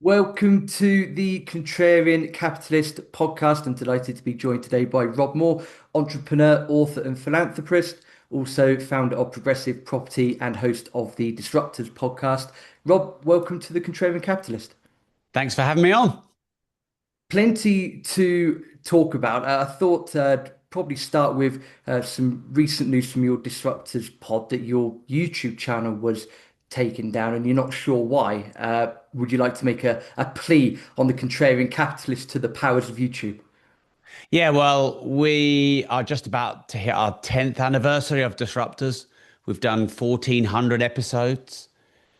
Welcome to the Contrarian Capitalist podcast. I'm delighted to be joined today by Rob Moore, entrepreneur, author, and philanthropist, also founder of Progressive Property and host of the Disruptors podcast. Rob, welcome to the Contrarian Capitalist. Thanks for having me on. Plenty to talk about. I thought I'd probably start with some recent news from your Disruptors pod that your YouTube channel was taken down and you're not sure why. Would you like to make a plea on the contrarian capitalist to the powers of YouTube? Yeah, well, we are just about to hit our 10th anniversary of Disruptors. We've done 1,400 episodes,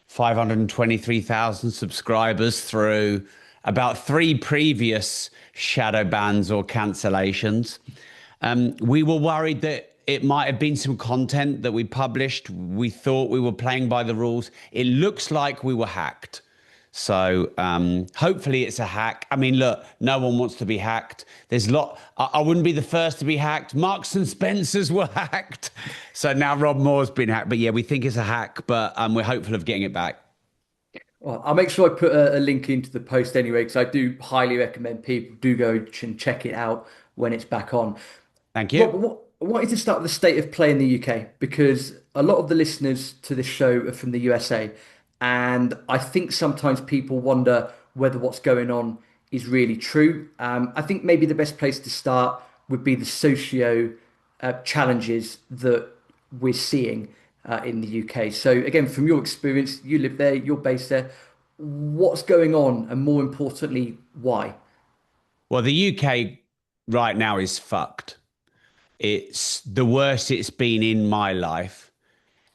523,000 subscribers through about three previous shadow bans or cancellations. We were worried that it might have been some content that we published. We thought we were playing by the rules. It looks like we were hacked. So hopefully it's a hack. I mean, look, no one wants to be hacked. There's a lot. I wouldn't be the first to be hacked. Marks and Spencers were hacked. So now Rob Moore's been hacked. But yeah, we think it's a hack, but we're hopeful of getting it back. Well, I'll make sure I put a link into the post anyway, because I do highly recommend people do go and check it out when it's back on. Thank Rob, you. I wanted to start with the state of play in the UK because a lot of the listeners to this show are from the USA. And I think sometimes people wonder whether what's going on is really true. I think maybe the best place to start would be the socio challenges that we're seeing in the UK. So, again, from your experience, you live there, you're based there. What's going on? And more importantly, why? Well, the UK right now is fucked. It's the worst it's been in my life.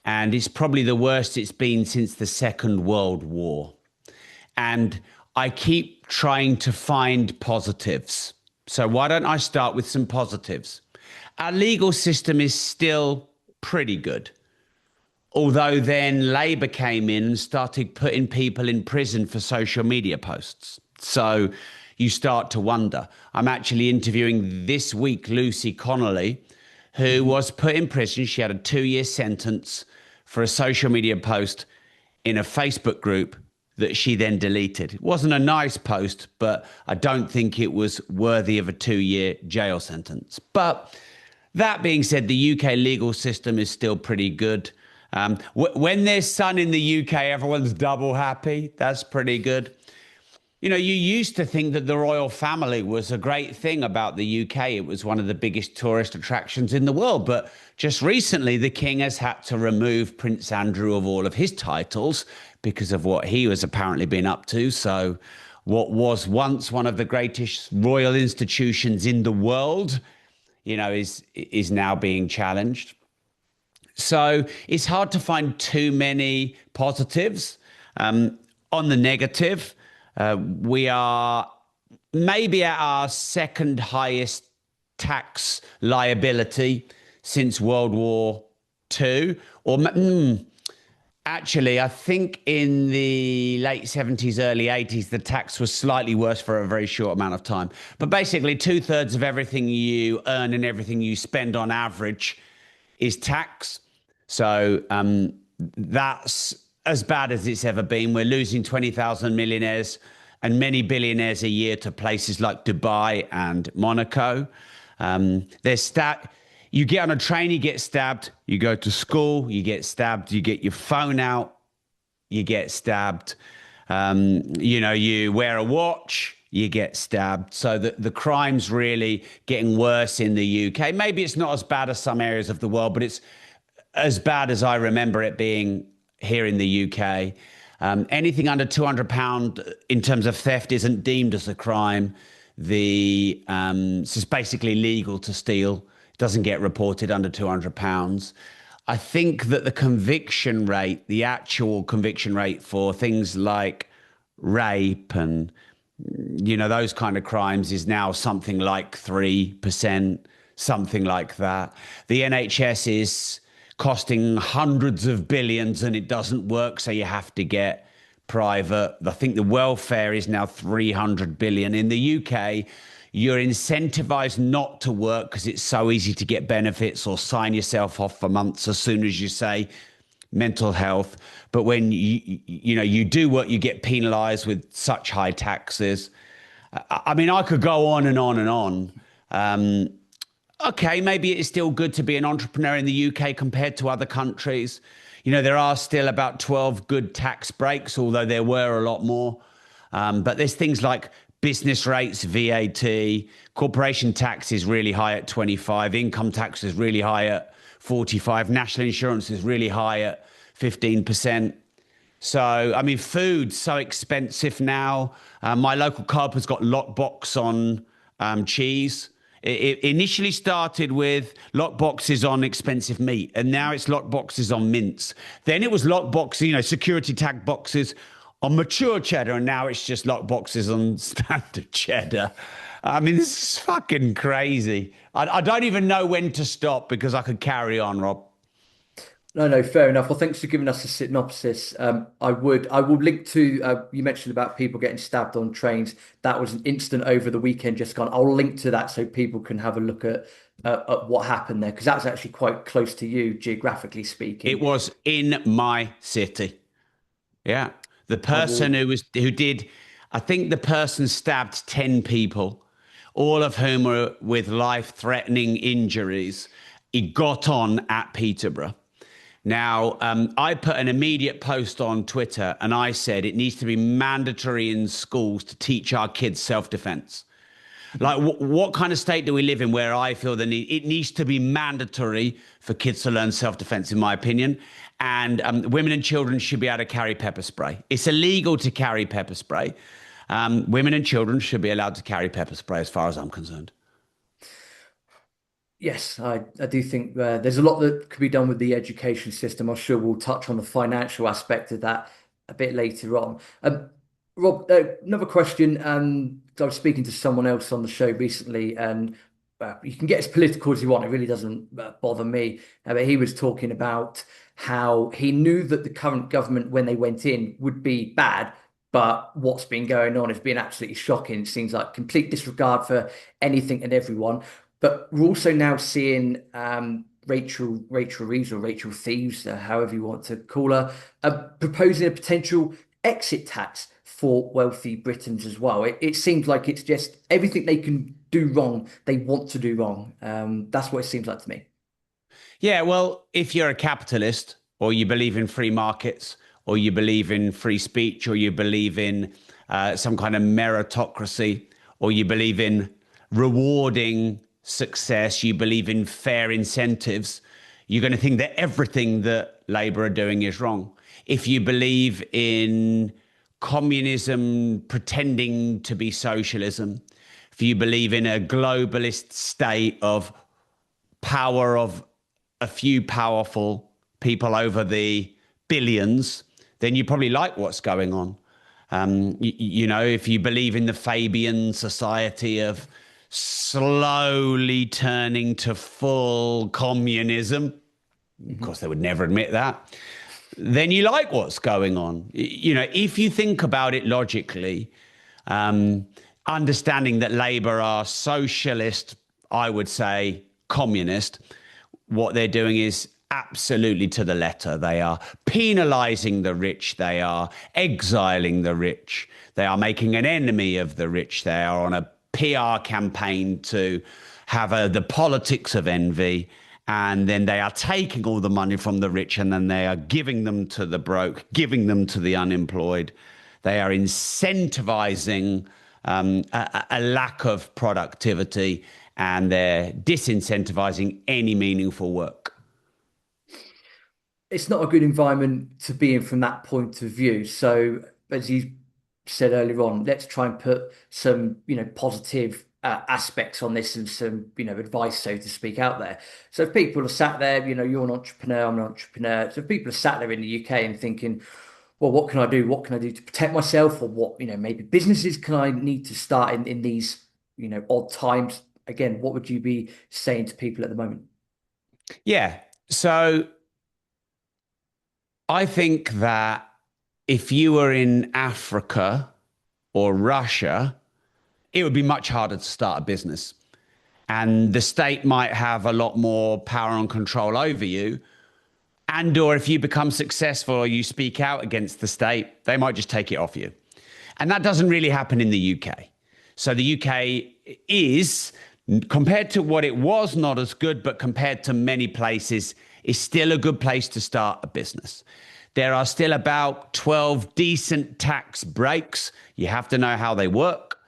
And it's probably the worst it's been since the Second World War. And I keep trying to find positives. So why don't I start with some positives? Our legal system is still pretty good. Although then Labour came in and started putting people in prison for social media posts. So you start to wonder. I'm actually interviewing this week Lucy Connolly, who was put in prison. She had a 2-year sentence for a social media post in a Facebook group that she then deleted. It wasn't a nice post, but I don't think it was worthy of a 2-year jail sentence. But that being said, the UK legal system is still pretty good. When there's sun in the UK, everyone's double happy. That's pretty good. You know, you used to think that the royal family was a great thing about the UK. It was one of the biggest tourist attractions in the world. But just recently, the king has had to remove Prince Andrew of all of his titles because of what he was apparently been up to. So what was once one of the greatest royal institutions in the world, you know, is now being challenged. So it's hard to find too many positives. On the negative, we are maybe at our second highest tax liability since World War II. Actually, I think in the late 70s, early 80s, the tax was slightly worse for a very short amount of time. But basically, 2/3 of everything you earn and everything you spend on average is tax. So that's as bad as it's ever been. We're losing 20,000 millionaires and many billionaires a year to places like Dubai and Monaco. You get on a train, you get stabbed. You go to school, you get stabbed. You get your phone out, you get stabbed. You wear a watch, you get stabbed. So the crime's really getting worse in the UK. Maybe it's not as bad as some areas of the world, but it's as bad as I remember it being here in the UK. Anything under £200 in terms of theft isn't deemed as a crime. It's basically legal to steal. It doesn't get reported under £200. I think that the actual conviction rate for things like rape and, those kind of crimes is now something like 3%, something like that. The NHS is costing hundreds of billions and it doesn't work, so you have to get private. I think the welfare is now 300 billion. In the UK, you're incentivized not to work because it's so easy to get benefits or sign yourself off for months as soon as you say mental health. But when you do what, you get penalized with such high taxes. I mean, I could go on and on and on. Okay, maybe it is still good to be an entrepreneur in the UK compared to other countries. There are still about 12 good tax breaks, although there were a lot more. But there's things like business rates, VAT, corporation tax is really high at 25, income tax is really high at 45, national insurance is really high at 15%. So, I mean, food's so expensive now. My local co-op has got lockbox on cheese. It initially started with lockboxes on expensive meat, and now it's lockboxes on mince. Then it was lockboxes, security tag boxes on mature cheddar, and now it's just lockboxes on standard cheddar. I mean, this is fucking crazy. I don't even know when to stop because I could carry on, Rob. No, no, fair enough. Well, thanks for giving us a synopsis. I will link to, you mentioned about people getting stabbed on trains. That was an incident over the weekend just gone. I'll link to that so people can have a look at what happened there, because that's actually quite close to you, geographically It speaking. was in my city. Yeah. The I person will. who did, I think the person stabbed 10 people, all of whom were with life-threatening injuries. He got on at Peterborough. Now, I put an immediate post on Twitter and I said it needs to be mandatory in schools to teach our kids self-defense. Like, what kind of state do we live in where I feel it needs to be mandatory for kids to learn self-defense, in my opinion. And women and children should be able to carry pepper spray. It's illegal to carry pepper spray. Women and children should be allowed to carry pepper spray, as far as I'm concerned. Yes, I do think there's a lot that could be done with the education system. I'm sure we'll touch on the financial aspect of that a bit later on. Rob, another question. I was speaking to someone else on the show recently, and you can get as political as you want. It really doesn't bother me. But he was talking about how he knew that the current government, when they went in, would be bad. But what's been going on has been absolutely shocking. It seems like complete disregard for anything and everyone. But we're also now seeing Rachel Reeves or Rachel Thieves, however you want to call her, proposing a potential exit tax for wealthy Britons as well. It seems like it's just everything they can do wrong, they want to do wrong. That's what it seems like to me. Yeah, well, if you're a capitalist or you believe in free markets or you believe in free speech or you believe in some kind of meritocracy or you believe in rewarding success, you believe in fair incentives, you're going to think that everything that Labour are doing is wrong. If you believe in communism pretending to be socialism, if you believe in a globalist state of power of a few powerful people over the billions, then you probably like what's going on. If you believe in the Fabian society of slowly turning to full communism, of Mhm. course, they would never admit that, then you like what's going on. If you think about it logically, um, understanding that Labour are socialist, I would say communist, what they're doing is absolutely to the letter. They are penalizing the rich. They are exiling the rich. They are making an enemy of the rich. They are on a PR campaign to have the politics of envy. And then they are taking all the money from the rich and then they are giving them to the broke, giving them to the unemployed. They are incentivizing a lack of productivity and they're disincentivizing any meaningful work. It's not a good environment to be in from that point of view. So, as you said earlier on, let's try and put some, positive aspects on this and some, advice, so to speak, out there. So, if people are sat there, you're an entrepreneur, I'm an entrepreneur. So, if people are sat there in the UK and thinking, well, what can I do? What can I do to protect myself? Or what, maybe businesses can I need to start in these, odd times? Again, what would you be saying to people at the moment? Yeah. So I think that if you were in Africa or Russia, it would be much harder to start a business. And the state might have a lot more power and control over you. And or if you become successful or you speak out against the state, they might just take it off you. And that doesn't really happen in the UK. So the UK is, compared to what it was, not as good, but compared to many places, is still a good place to start a business. There are still about 12 decent tax breaks. You have to know how they work.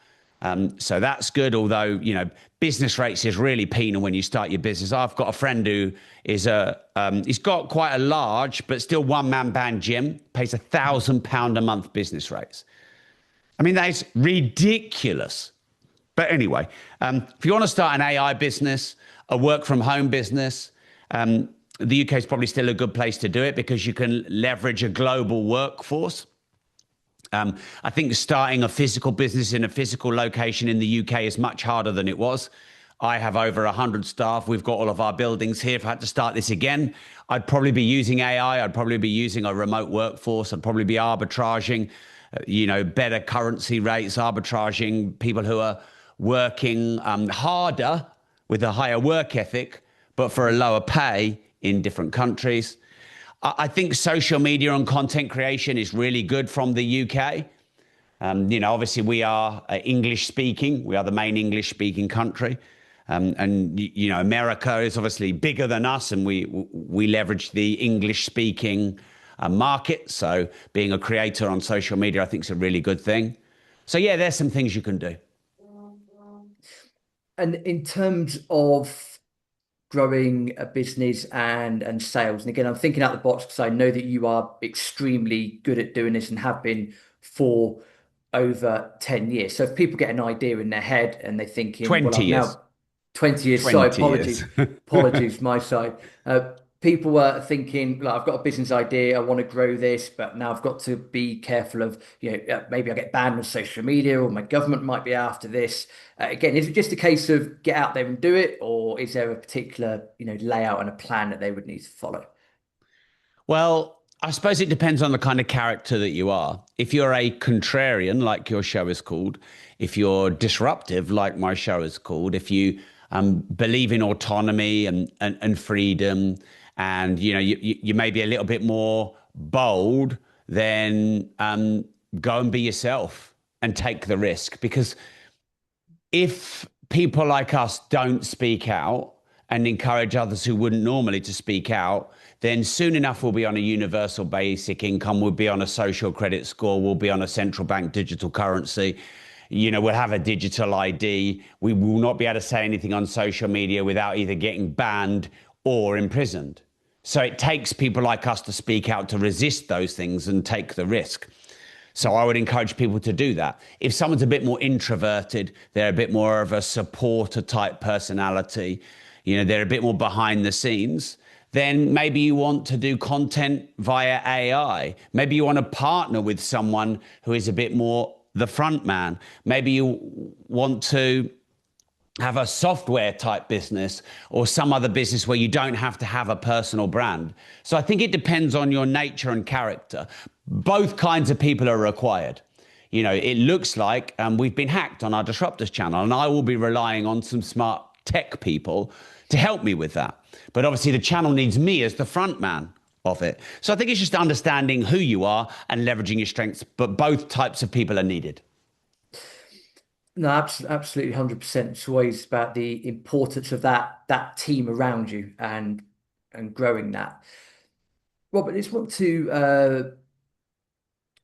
So that's good. Although, business rates is really penal when you start your business. I've got a friend who is he's got quite a large, but still one-man band gym, pays £1,000 a month business rates. I mean, that is ridiculous. But anyway, if you want to start an AI business, a work from home business, the UK is probably still a good place to do it because you can leverage a global workforce. I think starting a physical business in a physical location in the UK is much harder than it was. I have over 100 staff. We've got all of our buildings here. If I had to start this again, I'd probably be using AI. I'd probably be using a remote workforce. I'd probably be arbitraging, better currency rates, arbitraging people who are working harder with a higher work ethic, but for a lower pay in different countries. I think social media and content creation is really good from the UK. Obviously we are English speaking. We are the main English speaking country. America is obviously bigger than us, and we leverage the English speaking market. So being a creator on social media, I think is a really good thing. So yeah, there's some things you can do. And in terms of growing a business and sales, and again, I'm thinking out the box because I know that you are extremely good at doing this and have been for over 10 years. So if people get an idea in their head and they're thinking, well, 20 I've years. now 20 years, sorry, 20 years. apologies, my side. People are thinking, like, I've got a business idea, I want to grow this, but now I've got to be careful of, maybe I get banned on social media or my government might be after this. Again, is it just a case of get out there and do it, or is there a particular, layout and a plan that they would need to follow? Well, I suppose it depends on the kind of character that you are. If you're a contrarian, like your show is called, if you're disruptive, like my show is called, if you believe in autonomy and freedom, and you may be a little bit more bold, then go and be yourself and take the risk. Because if people like us don't speak out and encourage others who wouldn't normally to speak out, then soon enough we'll be on a universal basic income, we'll be on a social credit score, we'll be on a central bank digital currency. We'll have a digital ID. We will not be able to say anything on social media without either getting banned or imprisoned. So it takes people like us to speak out to resist those things and take the risk. So I would encourage people to do that. If someone's a bit more introverted, they're a bit more of a supporter type personality, they're a bit more behind the scenes, then maybe you want to do content via AI. Maybe you want to partner with someone who is a bit more the front man. Maybe you want to have a software type business or some other business where you don't have to have a personal brand. So I think it depends on your nature and character. Both kinds of people are required. It looks like we've been hacked on our Disruptors channel, and I will be relying on some smart tech people to help me with that. But obviously the channel needs me as the front man of it. So I think it's just understanding who you are and leveraging your strengths, but both types of people are needed. No, absolutely, 100%. It's always about the importance of that team around you and growing that. Robert, I just want to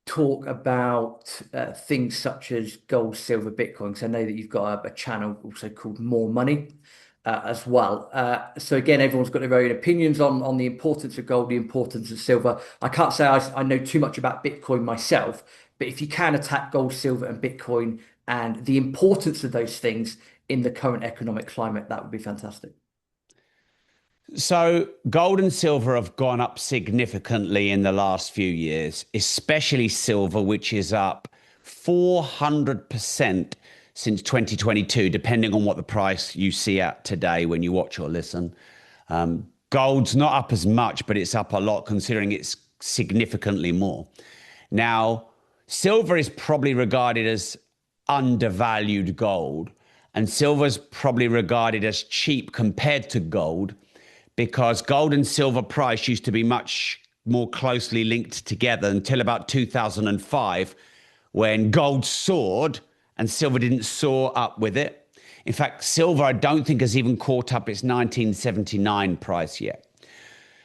talk about things such as gold, silver, Bitcoin, because I know that you've got a channel also called More Money as well. So again, everyone's got their own opinions on the importance of gold, the importance of silver. I can't say I know too much about Bitcoin myself, but if you can attack gold, silver, and Bitcoin and the importance of those things in the current economic climate, that would be fantastic. So gold and silver have gone up significantly in the last few years, especially silver, which is up 400% since 2022, depending on what the price you see at today when you watch or listen. Gold's not up as much, but it's up a lot considering it's significantly more. Now, silver is probably regarded as undervalued gold, and silver is probably regarded as cheap compared to gold because gold and silver price used to be much more closely linked together until about 2005, when gold soared and silver didn't soar up with it. In fact, silver, I don't think, has even caught up its 1979 price yet.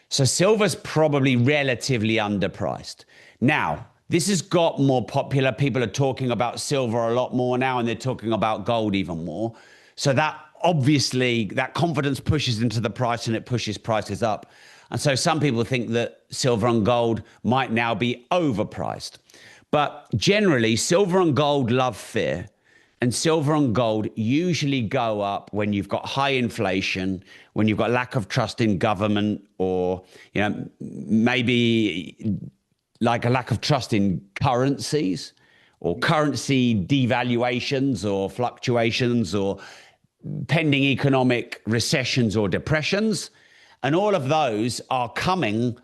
So silver's probably relatively underpriced. Now, this has got more popular. People are talking about silver a lot more now, and they're talking about gold even more. So that obviously, that confidence pushes into the price and it pushes prices up. And so some people think that silver and gold might now be overpriced. But generally, silver and gold love fear. And silver and gold usually go up when you've got high inflation, when you've got lack of trust in government, or maybe like a lack of trust in currencies, or currency devaluations or fluctuations, or pending economic recessions or depressions. And all of those are coming,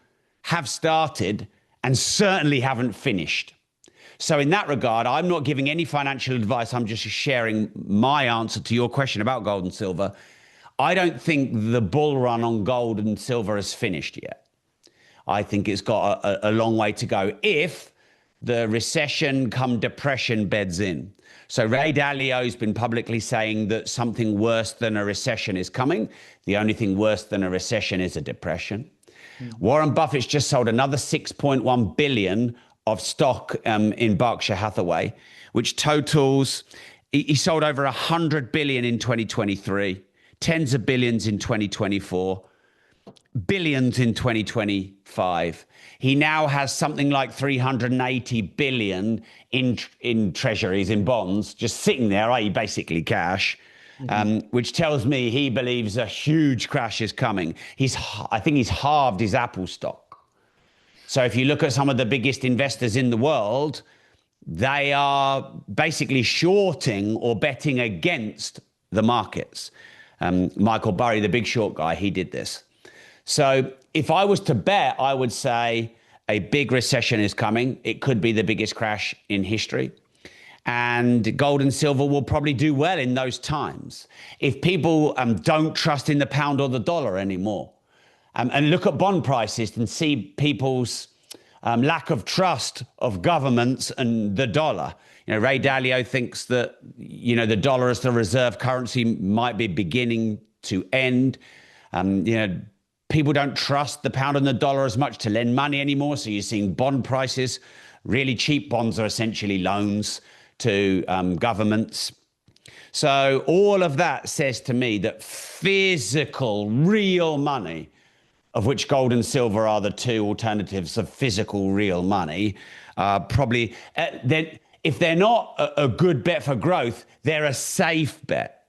have started, and certainly haven't finished. So in that regard, I'm not giving any financial advice. I'm just sharing my answer to your question about gold and silver. I don't think the bull run on gold and silver has finished yet. I think it's got a long way to go if the recession come depression beds in. So Ray Dalio's been publicly saying that something worse than a recession is coming. The only thing worse than a recession is a depression. Warren Buffett's just sold another 6.1 billion of stock in Berkshire Hathaway, which totals, he sold over 100 billion in 2023, tens of billions in 2024, billions in 2025. He now has something like 380 billion in treasuries, in bonds, just sitting there, i.e. basically cash, which tells me he believes a huge crash is coming. I think he's halved his Apple stock. So if you look at some of the biggest investors in the world, they are basically shorting or betting against the markets. Michael Burry, the big short guy, he did this. So if I was to bet, I would say a big recession is coming. It could be the biggest crash in history. And gold and silver will probably do well in those times. If people don't trust in the pound or the dollar anymore, and look at bond prices and see people's lack of trust of governments and the dollar. Ray Dalio thinks that, the dollar as the reserve currency might be beginning to end. People don't trust the pound and the dollar as much to lend money anymore. So you're seeing bond prices. Really cheap bonds are essentially loans to governments. So all of that says to me that physical, real money, of which gold and silver are the two alternatives of physical, real money, probably, if they're not a good bet for growth, they're a safe bet,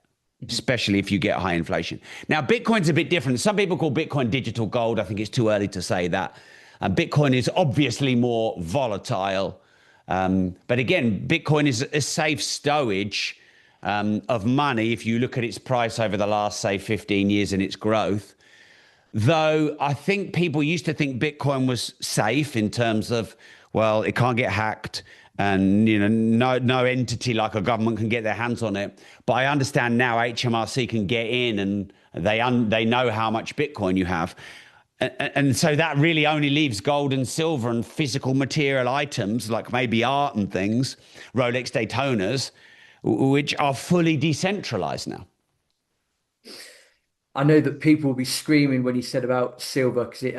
especially if you get high inflation. Now, Bitcoin's a bit different. Some people call Bitcoin digital gold. I think it's too early to say that. Bitcoin is obviously more volatile. But again, Bitcoin is a safe stowage of money if you look at its price over the last, say, 15 years and its growth. Though I think people used to think Bitcoin was safe in terms of, well, it can't get hacked and, no entity like a government can get their hands on it. But I understand now HMRC can get in and they know how much Bitcoin you have. And so that really only leaves gold and silver and physical material items like maybe art and things, Rolex Daytonas, which are fully decentralized now. I know that people will be screaming when he said about silver because it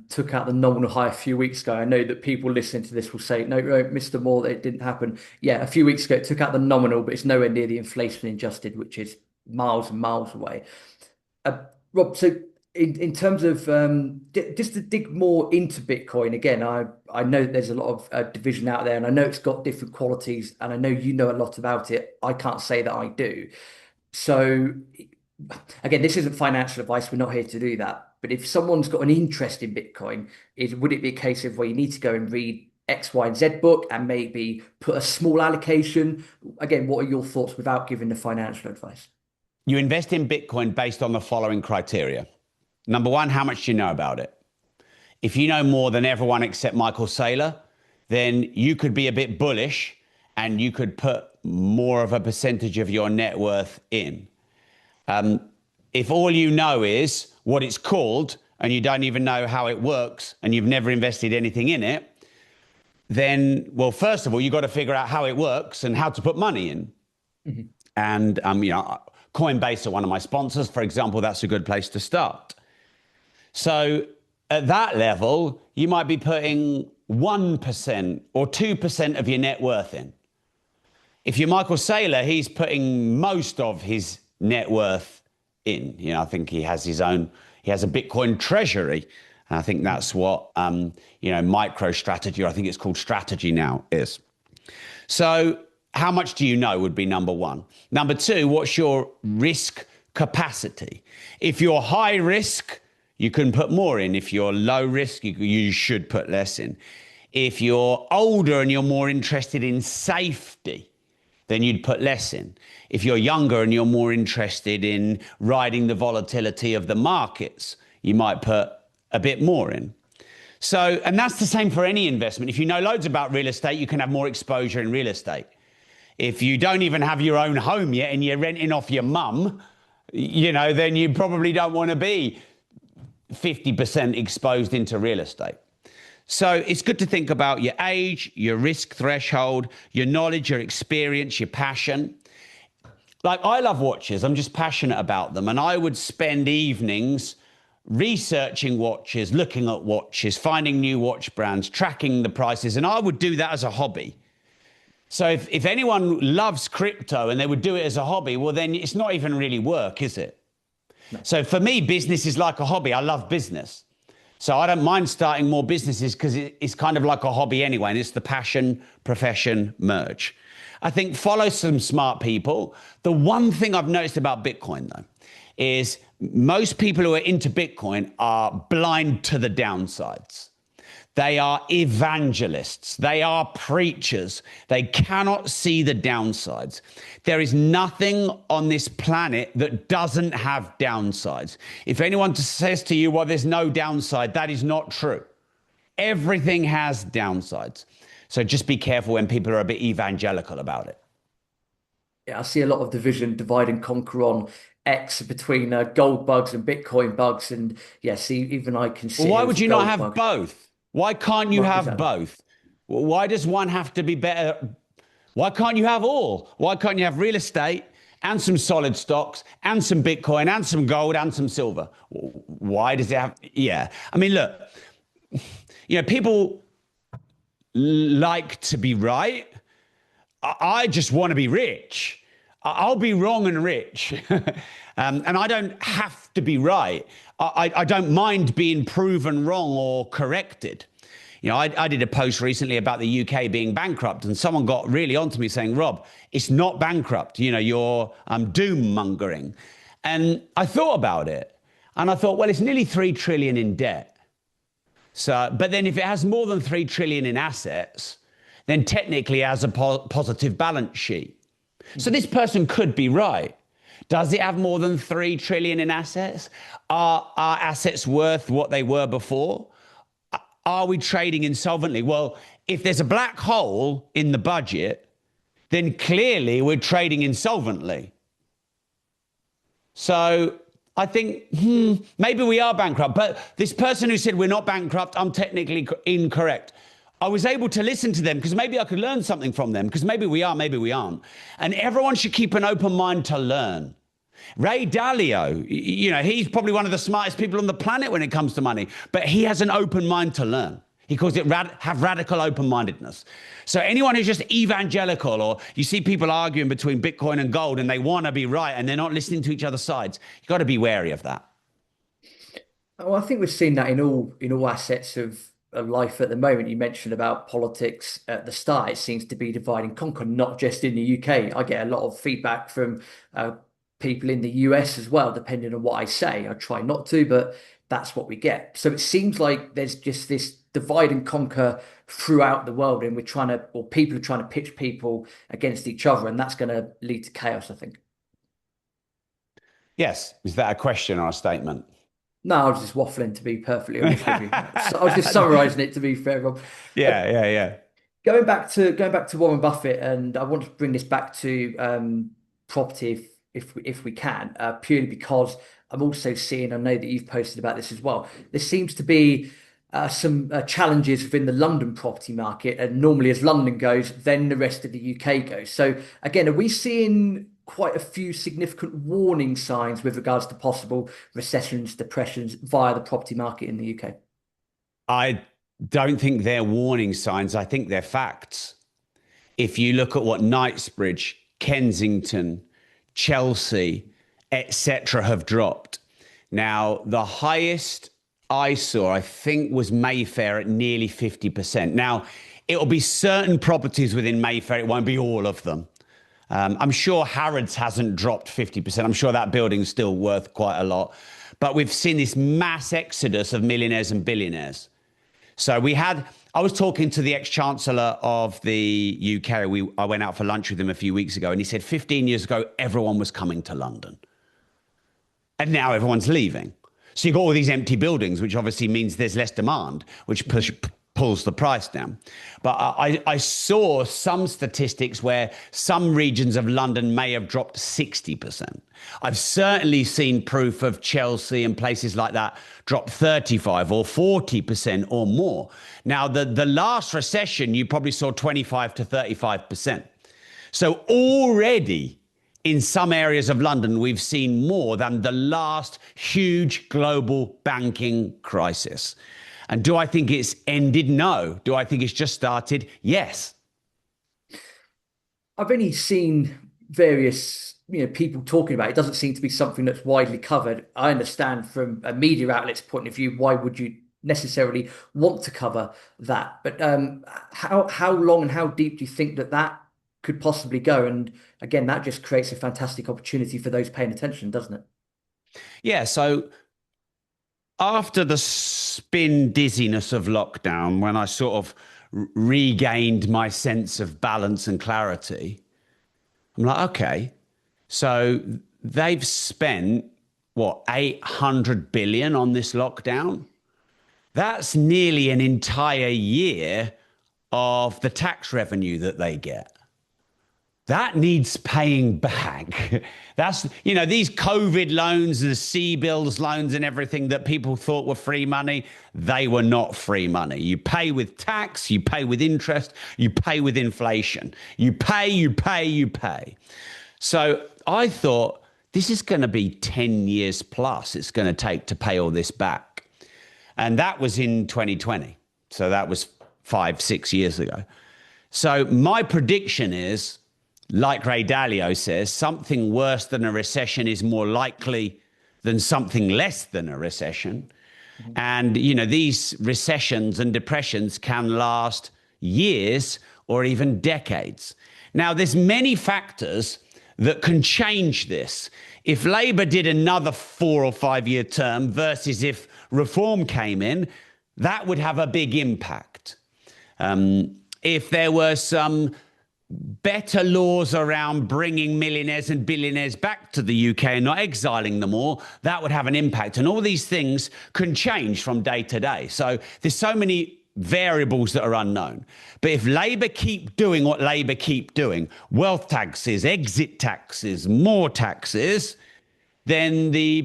took out the nominal high a few weeks ago. I know that people listening to this will say, no, Mr. Moore, that it didn't happen. Yeah, a few weeks ago, it took out the nominal, but it's nowhere near the inflation adjusted, which is miles and miles away. Rob, so in terms of just to dig more into Bitcoin, again, I know that there's a lot of division out there, and I know it's got different qualities, and I know you know a lot about it. I can't say that I do. So again, this isn't financial advice. We're not here to do that. But if someone's got an interest in Bitcoin, would it be a case of where you need to go and read X, Y, and Z book and maybe put a small allocation? Again, what are your thoughts without giving the financial advice? You invest in Bitcoin based on the following criteria. Number one, how much do you know about it? If you know more than everyone except Michael Saylor, then you could be a bit bullish and you could put more of a percentage of your net worth in. If all you know is what it's called and you don't even know how it works and you've never invested anything in it, then, well, first of all, you've got to figure out how it works and how to put money in. Mhm. And, Coinbase are one of my sponsors, for example, that's a good place to start. So at that level, you might be putting 1% or 2% of your net worth in. If you're Michael Saylor, he's putting most of his net worth in. I think he has he has a Bitcoin treasury. And I think that's what, micro strategy, or I think it's called strategy now, is. So how much do you know would be number one. Number two, what's your risk capacity? If you're high risk, you can put more in. If you're low risk, you should put less in. If you're older and you're more interested in safety, then you'd put less in. If you're younger and you're more interested in riding the volatility of the markets, you might put a bit more in. So, and that's the same for any investment. If you know loads about real estate, you can have more exposure in real estate. If you don't even have your own home yet and you're renting off your mum, then you probably don't want to be 50% exposed into real estate. So it's good to think about your age, your risk threshold, your knowledge, your experience, your passion. Like, I love watches. I'm just passionate about them. And I would spend evenings researching watches, looking at watches, finding new watch brands, tracking the prices. And I would do that as a hobby. So if anyone loves crypto and they would do it as a hobby, well, then it's not even really work, is it? No. So for me, business is like a hobby. I love business. So I don't mind starting more businesses because it's kind of like a hobby anyway. And it's the passion, profession merge. I think follow some smart people. The one thing I've noticed about Bitcoin, though, is most people who are into Bitcoin are blind to the downsides. They are evangelists. They are preachers. They cannot see the downsides. There is nothing on this planet that doesn't have downsides. If anyone says to you, well, there's no downside, that is not true. Everything has downsides. So just be careful when people are a bit evangelical about it. Yeah, I see a lot of division, divide and conquer on X between gold bugs and Bitcoin bugs. And yeah, see, even I can Well, sit why here would as a you not gold have bug. both? Why can't you Well, have exactly. both? Why does one have to be better? Why can't you have all? Why can't you have real estate and some solid stocks and some Bitcoin and some gold and some silver? Why does it have? Yeah. I mean, look, people like to be right. I just want to be rich. I'll be wrong and rich. And I don't have to be right. I don't mind being proven wrong or corrected. I did a post recently about the UK being bankrupt, and someone got really onto me saying, Rob, it's not bankrupt. You're doom mongering. And I thought about it, and I thought, well, it's nearly 3 trillion in debt. So, but then if it has more than 3 trillion in assets, then technically it has a positive balance sheet. So this person could be right. Does it have more than 3 trillion in assets? Are our assets worth what they were before? Are we trading insolvently? Well, if there's a black hole in the budget, then clearly we're trading insolvently. So I think, maybe we are bankrupt. But this person who said we're not bankrupt, I'm technically incorrect. I was able to listen to them because maybe I could learn something from them, because maybe we are, maybe we aren't. And everyone should keep an open mind to learn. Ray Dalio, he's probably one of the smartest people on the planet when it comes to money, but he has an open mind to learn. He calls it have radical open-mindedness. So anyone who's just evangelical, or you see people arguing between Bitcoin and gold and they want to be right and they're not listening to each other's sides, you've got to be wary of that. Well, I think we've seen that in all assets of life at the moment. You mentioned about politics at the start. It seems to be divide and conquer, not just in the UK. I get a lot of feedback from people in the US as well, depending on what I say. I try not to, but that's what we get. So it seems like there's just this divide and conquer throughout the world, and or people are trying to pitch people against each other, and that's going to lead to chaos, I think. Yes. Is that a question or a statement? No, I was just waffling, to be perfectly honest with you. So I was just summarising it, to be fair, Rob. Uh, Yeah. going back to Warren Buffett, and I want to bring this back to property. if we can, purely because I'm also seeing, I know that you've posted about this as well. There seems to be some challenges within the London property market, and normally as London goes, then the rest of the UK goes. So again, are we seeing quite a few significant warning signs with regards to possible recessions, depressions via the property market in the UK? I don't think they're warning signs. I think they're facts. If you look at what Knightsbridge, Kensington, Chelsea, etc., have dropped. Now, the highest I saw, I think, was Mayfair at nearly 50%. Now, it'll be certain properties within Mayfair, it won't be all of them. I'm sure Harrods hasn't dropped 50%. I'm sure that building's still worth quite a lot. But we've seen this mass exodus of millionaires and billionaires. So I was talking to the ex-chancellor of the UK. I went out for lunch with him a few weeks ago, and he said 15 years ago, everyone was coming to London. And now everyone's leaving. So you've got all these empty buildings, which obviously means there's less demand, which pulls the price down. But I saw some statistics where some regions of London may have dropped 60%. I've certainly seen proof of Chelsea and places like that drop 35 or 40% or more. Now, the last recession, you probably saw 25 to 35%. So already in some areas of London, we've seen more than the last huge global banking crisis. And do I think it's ended? No. Do I think it's just started? Yes. I've only seen various people talking about it. It doesn't seem to be something that's widely covered. I understand from a media outlet's point of view, why would you necessarily want to cover that? But how long and how deep do you think that could possibly go? And again, that just creates a fantastic opportunity for those paying attention, doesn't it? Yeah. So after the spin dizziness of lockdown, when I sort of regained my sense of balance and clarity, I'm like, okay, so they've spent what, 800 billion on this lockdown? That's nearly an entire year of the tax revenue that they get. That needs paying back. That's, these COVID loans, the C-bills loans and everything that people thought were free money, they were not free money. You pay with tax, you pay with interest, you pay with inflation. You pay, you pay, you pay. So I thought this is going to be 10 years plus it's going to take to pay all this back. And that was in 2020. So that was 5-6 years ago. So my prediction is, like Ray Dalio says, something worse than a recession is more likely than something less than a recession. Mm-hmm. And, these recessions and depressions can last years or even decades. Now, there's many factors that can change this. If Labour did another 4 or 5 year term versus if reform came in, that would have a big impact. If there were some better laws around bringing millionaires and billionaires back to the UK and not exiling them all, that would have an impact. And all these things can change from day to day. So there's so many variables that are unknown. But if Labour keep doing what Labour keep doing, wealth taxes, exit taxes, more taxes, then the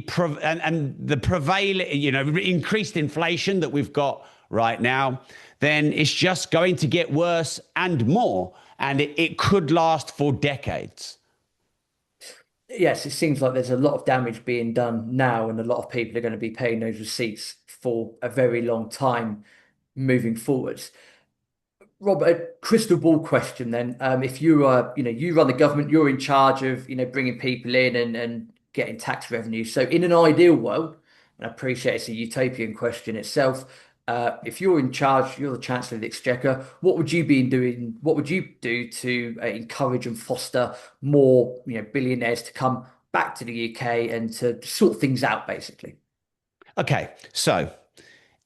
prevailing, increased inflation that we've got right now, then it's just going to get worse and more. And it could last for decades. Yes, it seems like there's a lot of damage being done now, and a lot of people are going to be paying those receipts for a very long time moving forwards. Rob, a crystal ball question then. If you are, you run the government, you're in charge of, bringing people in and getting tax revenue. So in an ideal world, and I appreciate it's a utopian question itself, if you're in charge, you're the Chancellor of the Exchequer, what would you be doing? What would you do to encourage and foster more, billionaires to come back to the UK and to sort things out, basically? Okay, so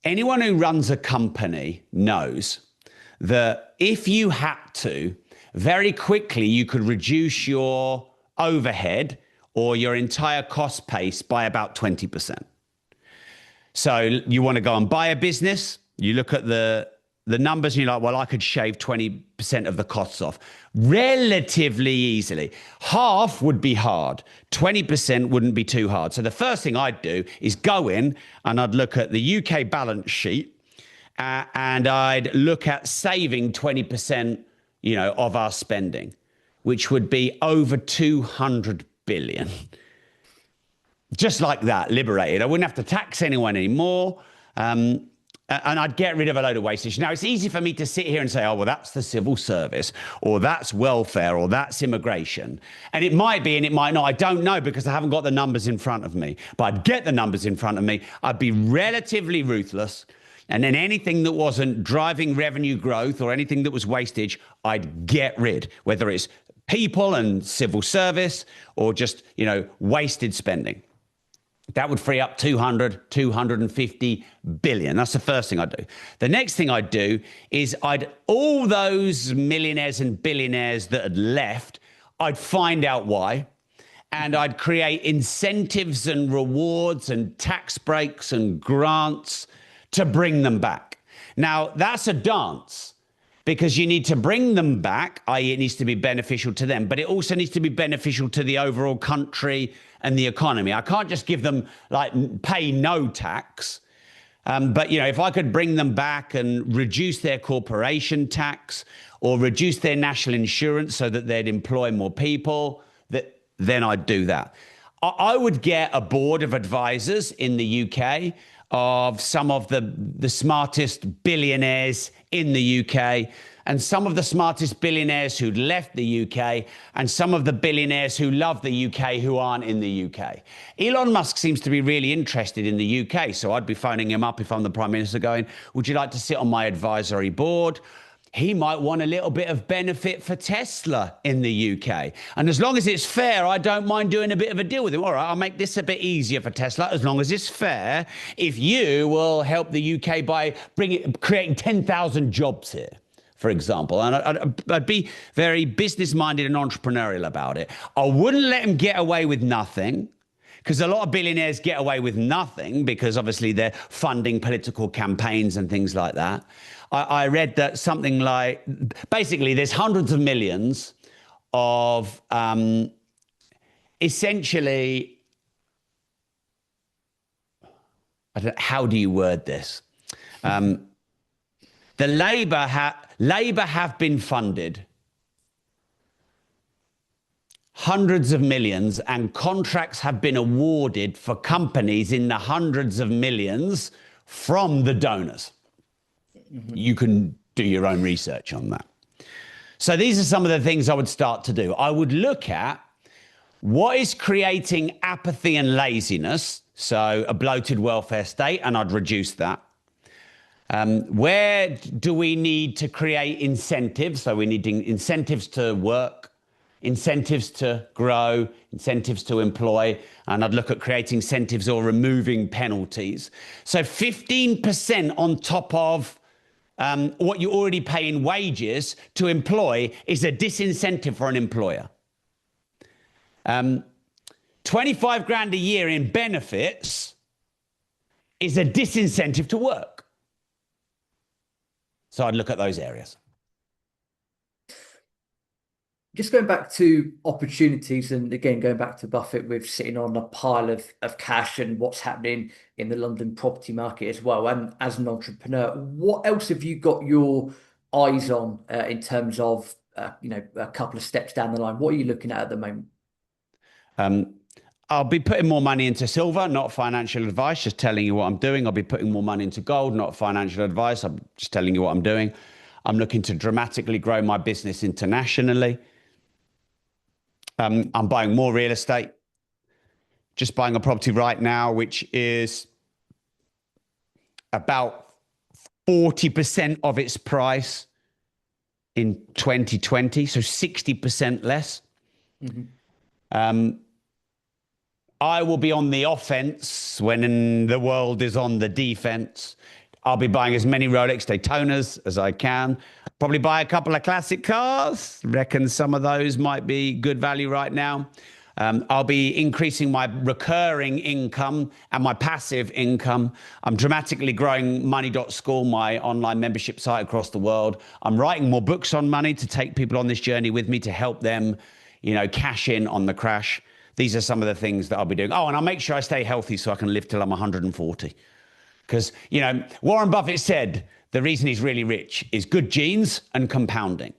anyone who runs a company knows that if you had to, very quickly you could reduce your overhead or your entire cost base by about 20%. So you want to go and buy a business, you look at the the numbers and you're like, well, I could shave 20% of the costs off relatively easily. Half would be hard. 20% wouldn't be too hard. So the first thing I'd do is go in and I'd look at the UK balance sheet and I'd look at saving 20%, of our spending, which would be over 200 billion. Just like that, liberated. I wouldn't have to tax anyone anymore. And I'd get rid of a load of wastage. Now, it's easy for me to sit here and say, oh, well, that's the civil service, or that's welfare, or that's immigration. And it might be, and it might not. I don't know because I haven't got the numbers in front of me. But I'd get the numbers in front of me. I'd be relatively ruthless. And then anything that wasn't driving revenue growth or anything that was wastage, I'd get rid, whether it's people and civil service or just, wasted spending. That would free up 250 billion. That's the first thing I'd do. The next thing I'd do is all those millionaires and billionaires that had left, I'd find out why. And I'd create incentives and rewards and tax breaks and grants to bring them back. Now, that's a dance because you need to bring them back, i.e. it needs to be beneficial to them, but it also needs to be beneficial to the overall country and the economy. I can't just give them pay no tax. But, if I could bring them back and reduce their corporation tax or reduce their national insurance so that they'd employ more people, then I'd do that. I would get a board of advisors in the UK of some of the smartest billionaires in the UK and some of the smartest billionaires who'd left the UK and some of the billionaires who love the UK who aren't in the UK. Elon Musk seems to be really interested in the UK, so I'd be phoning him up if I'm the Prime Minister going, would you like to sit on my advisory board? He might want a little bit of benefit for Tesla in the UK. And as long as it's fair, I don't mind doing a bit of a deal with him. All right, I'll make this a bit easier for Tesla as long as it's fair. If you will help the UK by creating 10,000 jobs here, for example. And I'd be very business-minded and entrepreneurial about it. I wouldn't let him get away with nothing, because a lot of billionaires get away with nothing because obviously they're funding political campaigns and things like that. I read that something like, basically there's hundreds of millions of essentially, how do you word this? The Labour have been funded hundreds of millions and contracts have been awarded for companies in the hundreds of millions from the donors. Mm-hmm. You can do your own research on that. So these are some of the things I would start to do. I would look at what is creating apathy and laziness, so a bloated welfare state, and I'd reduce that. Where do we need to create incentives? So we need incentives to work, incentives to grow, incentives to employ, and I'd look at creating incentives or removing penalties. So 15% on top of what you already pay in wages to employ is a disincentive for an employer. 25 grand a year in benefits is a disincentive to work. So I'd look at those areas. Just going back to opportunities and again, going back to Buffett with sitting on a pile of cash and what's happening in the London property market as well. And as an entrepreneur, what else have you got your eyes on in terms of, a couple of steps down the line? What are you looking at the moment? I'll be putting more money into silver, not financial advice, just telling you what I'm doing. I'll be putting more money into gold, not financial advice. I'm just telling you what I'm doing. I'm looking to dramatically grow my business internationally. I'm buying more real estate, just buying a property right now, which is about 40% of its price in 2020, so 60% less. Mm-hmm. I will be on the offense when the world is on the defense. I'll be buying as many Rolex Daytonas as I can. Probably buy a couple of classic cars. Reckon some of those might be good value right now. I'll be increasing my recurring income and my passive income. I'm dramatically growing money.school, my online membership site across the world. I'm writing more books on money to take people on this journey with me to help them, cash in on the crash. These are some of the things that I'll be doing. Oh, and I'll make sure I stay healthy so I can live till I'm 140. Because, Warren Buffett said the reason he's really rich is good genes and compounding.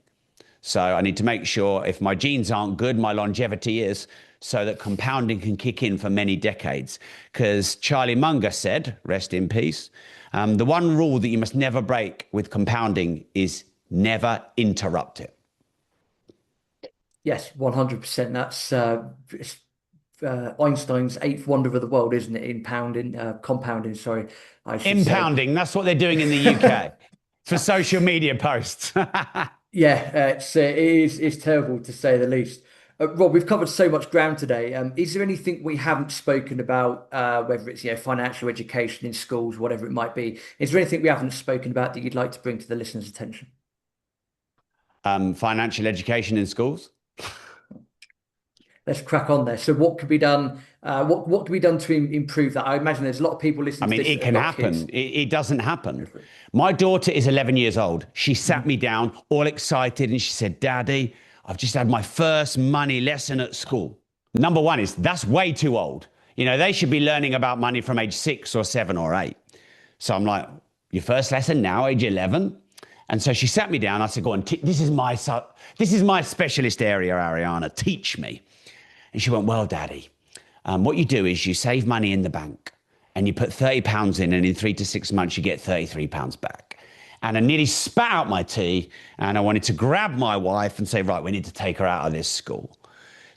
So I need to make sure if my genes aren't good, my longevity is, so that compounding can kick in for many decades. Because Charlie Munger said, rest in peace, the one rule that you must never break with compounding is never interrupt it. Yes, 100%. That's Einstein's eighth wonder of the world, isn't it? Compounding, sorry, I should say. Impounding, that's what they're doing in the UK for social media posts. Yeah, it's terrible to say the least. Rob, we've covered so much ground today. Is there anything we haven't spoken about, whether it's financial education in schools, whatever it might be? Is there anything we haven't spoken about that you'd like to bring to the listeners' attention? Financial education in schools. Let's crack on there. So, what could be done? What could be done to improve that? I imagine there's a lot of people I listening to mean, this it that have can got kids. happen. It doesn't happen. My daughter is 11 years old. She sat me down all excited and she said, Daddy, I've just had my first money lesson at school. Number one is that's way too old. They should be learning about money from age 6 or 7 or 8. So I'm like, your first lesson now, age 11? And so she sat me down. I said, go on, this is my specialist area, Ariana. Teach me. And she went, well, Daddy, what you do is you save money in the bank and you put £30 in, and in 3 to 6 months, you get £33 back. And I nearly spat out my tea, and I wanted to grab my wife and say, right, we need to take her out of this school.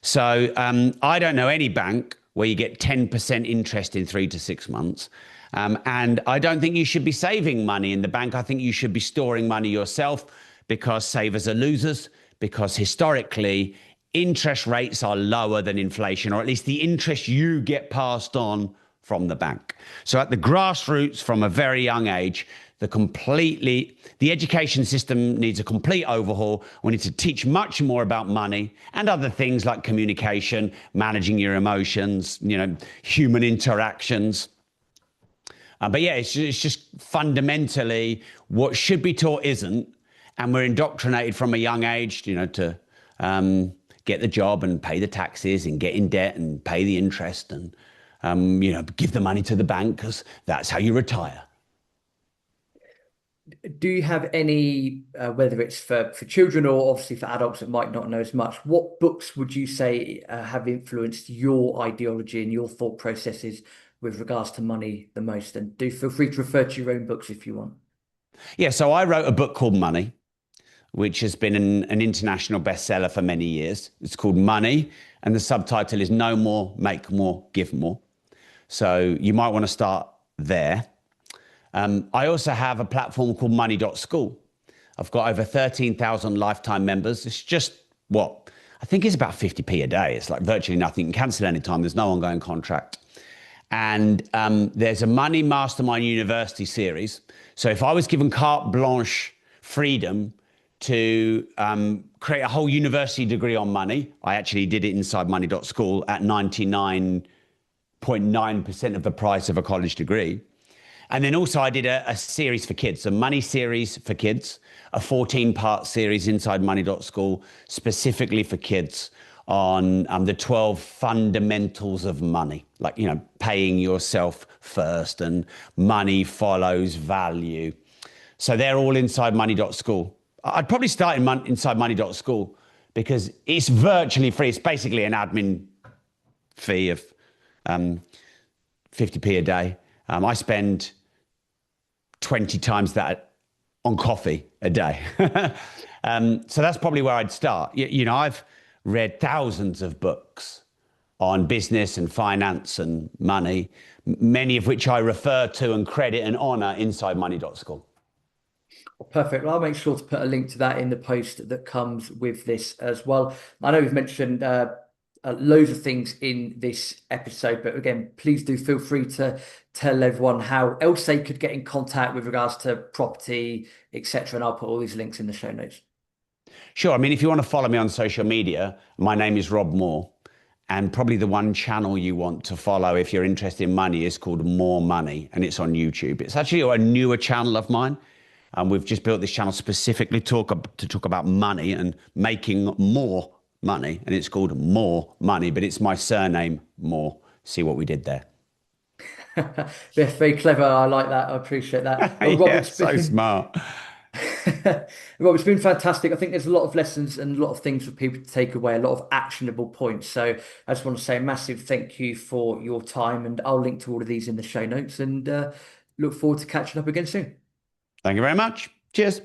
So I don't know any bank where you get 10% interest in 3 to 6 months. And I don't think you should be saving money in the bank. I think you should be storing money yourself, because savers are losers, because historically, interest rates are lower than inflation, or at least the interest you get passed on from the bank. So at the grassroots, from a very young age, the education system needs a complete overhaul. We need to teach much more about money and other things like communication, managing your emotions, human interactions. But yeah, it's just fundamentally what should be taught isn't, and we're indoctrinated from a young age, to get the job and pay the taxes and get in debt and pay the interest and, give the money to the bank because that's how you retire. Do you have any, whether it's for children or obviously for adults that might not know as much, what books would you say have influenced your ideology and your thought processes with regards to money the most? And do feel free to refer to your own books if you want. Yeah, so I wrote a book called Money, which has been an international bestseller for many years. It's called Money, and the subtitle is Know More, Make More, Give More. So you might want to start there. I also have a platform called money.school. I've got over 13,000 lifetime members. It's just I think it's about 50p a day. It's like virtually nothing. You can cancel anytime. There's no ongoing contract. And there's a Money Mastermind University series. So if I was given carte blanche freedom to create a whole university degree on money, I actually did it inside money.school at 99.9% of the price of a college degree. And then also I did a series for kids, a money series for kids, a 14-part series inside money.school specifically for kids on the 12 fundamentals of money, like, paying yourself first and money follows value. So they're all inside money.school. I'd probably start inside money.school because it's virtually free. It's basically an admin fee of 50p a day. I spend 20 times that on coffee a day. So that's probably where I'd start. I've read thousands of books on business and finance and money, many of which I refer to and credit and honor inside money.school. Perfect. Well, I'll make sure to put a link to that in the post that comes with this as well. I know we've mentioned loads of things in this episode, but again, please do feel free to tell everyone how else they could get in contact with regards to property, etc. And I'll put all these links in the show notes. Sure. I mean, if you want to follow me on social media, my name is Rob Moore. And probably the one channel you want to follow if you're interested in money is called More Money, and it's on YouTube. It's actually a newer channel of mine. And we've just built this channel specifically to talk about money and making more money. And it's called More Money, but it's my surname, More. See what we did there? Yeah, very clever. I like that. I appreciate that. Well, Rob, Yeah, it's so been smart. Rob, it's been fantastic. I think there's a lot of lessons and a lot of things for people to take away, a lot of actionable points. So I just want to say a massive thank you for your time, and I'll link to all of these in the show notes and look forward to catching up again soon. Thank you very much. Cheers.